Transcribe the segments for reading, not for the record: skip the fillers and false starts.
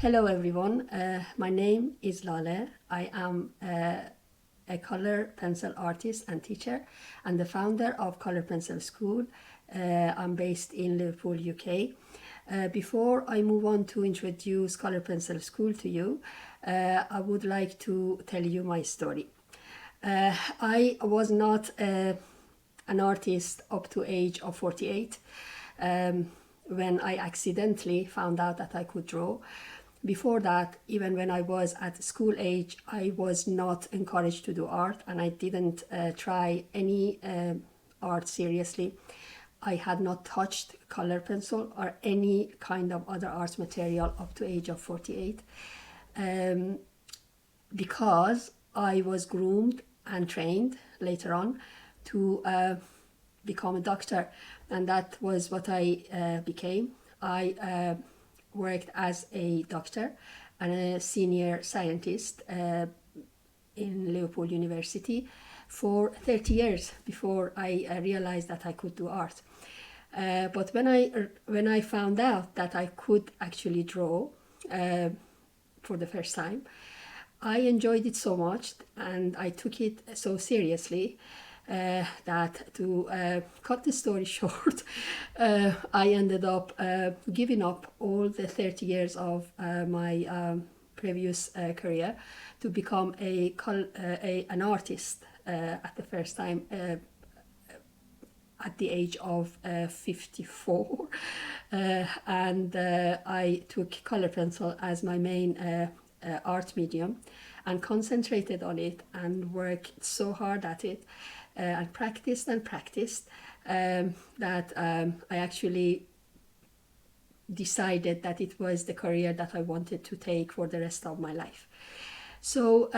Hello everyone, my name is Laleh. I am a color pencil artist and teacher and the founder of Color Pencil School. I'm based in Liverpool, UK. Before I move on to introduce Color Pencil School to you, I would like to tell you my story. I was not an artist up to age of 48 when I accidentally found out that I could draw. Before that, even when I was at school age, I was not encouraged to do art and I didn't try any art seriously. I had not touched color pencil or any kind of other art material up to age of 48 because I was groomed and trained later on to become a doctor, and that was what I became. I worked as a doctor and a senior scientist in Liverpool University for 30 years before I realized that I could do art. But when I found out that I could actually draw for the first time, I enjoyed it so much and I took it so seriously that to cut the story short, I ended up giving up all the 30 years of my previous career to become an artist at the first time at the age of 54 and I took color pencil as my main art medium and concentrated on it and worked so hard at it and practiced that I actually decided that it was the career that I wanted to take for the rest of my life. So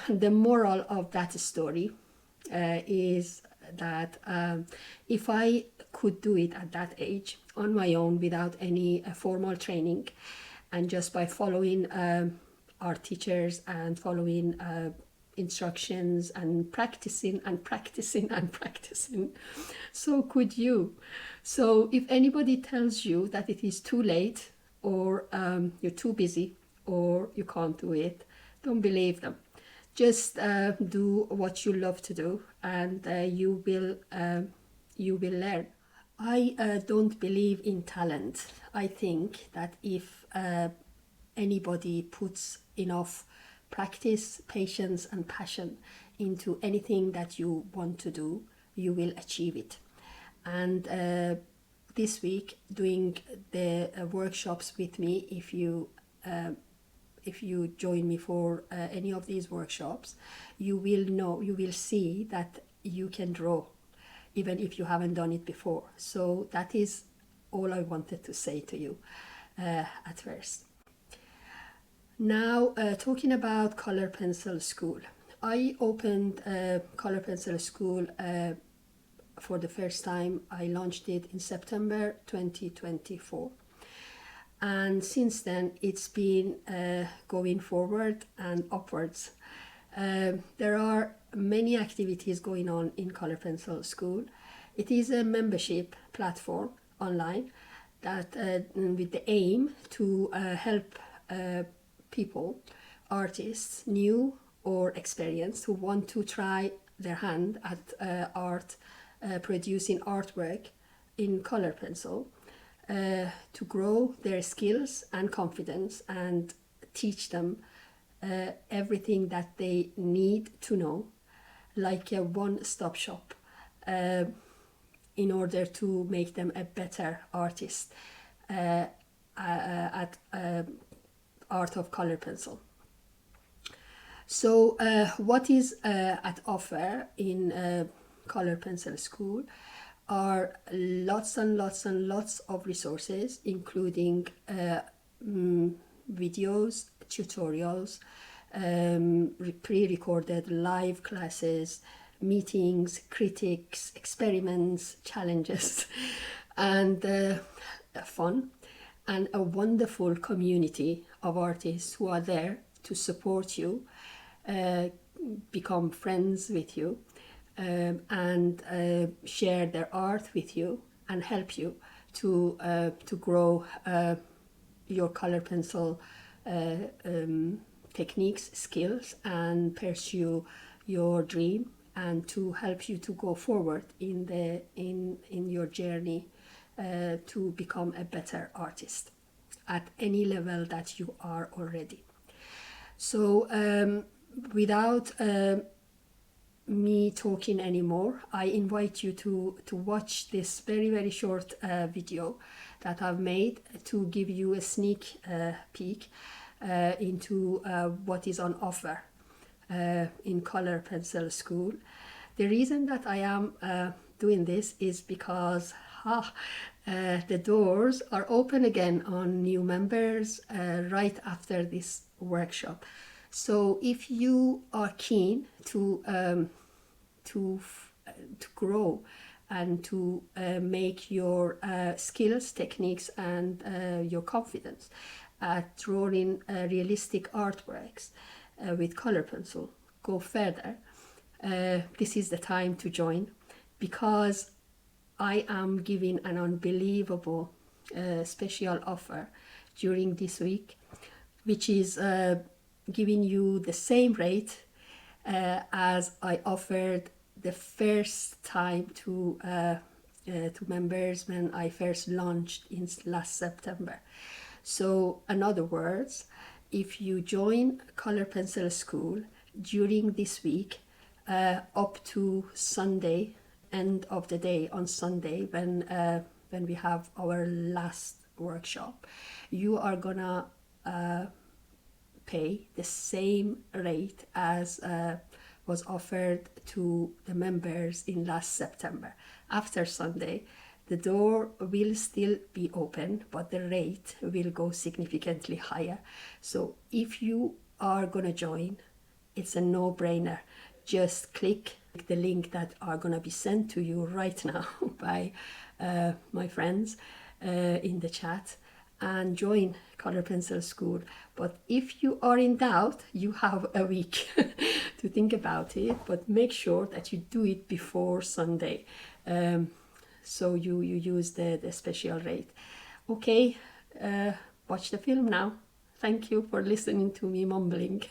the moral of that story is that if I could do it at that age on my own without any formal training and just by following our teachers and following instructions and practicing, so could you. So if anybody tells you that it is too late or you're too busy or you can't do it, don't believe them. Just do what you love to do and you will learn. I don't believe in talent. I think that if anybody puts enough practice, patience and passion into anything that you want to do, you will achieve it. And this week, doing the workshops with me, if you join me for any of these workshops, you will see that you can draw even if you haven't done it before. So that is all I wanted to say to you at first. Now, talking about Color Pencil School. I opened Color Pencil School for the first time. I launched it in September 2024. And since then, it's been going forward and upwards. There are many activities going on in Color Pencil School. It is a membership platform online that with the aim to help people, artists, new or experienced, who want to try their hand at art, producing artwork in color pencil, to grow their skills and confidence and teach them everything that they need to know, like a one-stop shop in order to make them a better artist at art of color pencil. So what is at offer in Color Pencil School are lots and lots of resources, including videos, tutorials, pre-recorded live classes, meetings, critiques, experiments, challenges, and fun, and a wonderful community of artists who are there to support you, become friends with you, and share their art with you and help you to grow your color pencil techniques, skills, and pursue your dream, and to help you to go forward in your journey to become a better artist at any level that you are already. So without me talking anymore, I invite you to watch this very short video that I've made to give you a sneak peek into what is on offer in Color Pencil School. The reason that I am doing this is because the doors are open again on new members right after this workshop. So if you are keen to grow and to make your skills, techniques, and your confidence at drawing realistic artworks with color pencil go further, this is the time to join, because I am giving an unbelievable special offer during this week, which is giving you the same rate as I offered the first time to members when I first launched in last September. So in other words, if you join Color Pencil School during this week up to Sunday, end of the day on Sunday, when we have our last workshop, you are gonna pay the same rate as was offered to the members in last September. After Sunday, the door will still be open, but the rate will go significantly higher. So if you are gonna join, it's a no-brainer. Just click the link that are gonna be sent to you right now by my friends in the chat, and join Color Pencil School. But if you are in doubt, you have a week to think about it, but make sure that you do it before Sunday, so you use the special rate. Okay, watch the film now. Thank you for listening to me mumbling.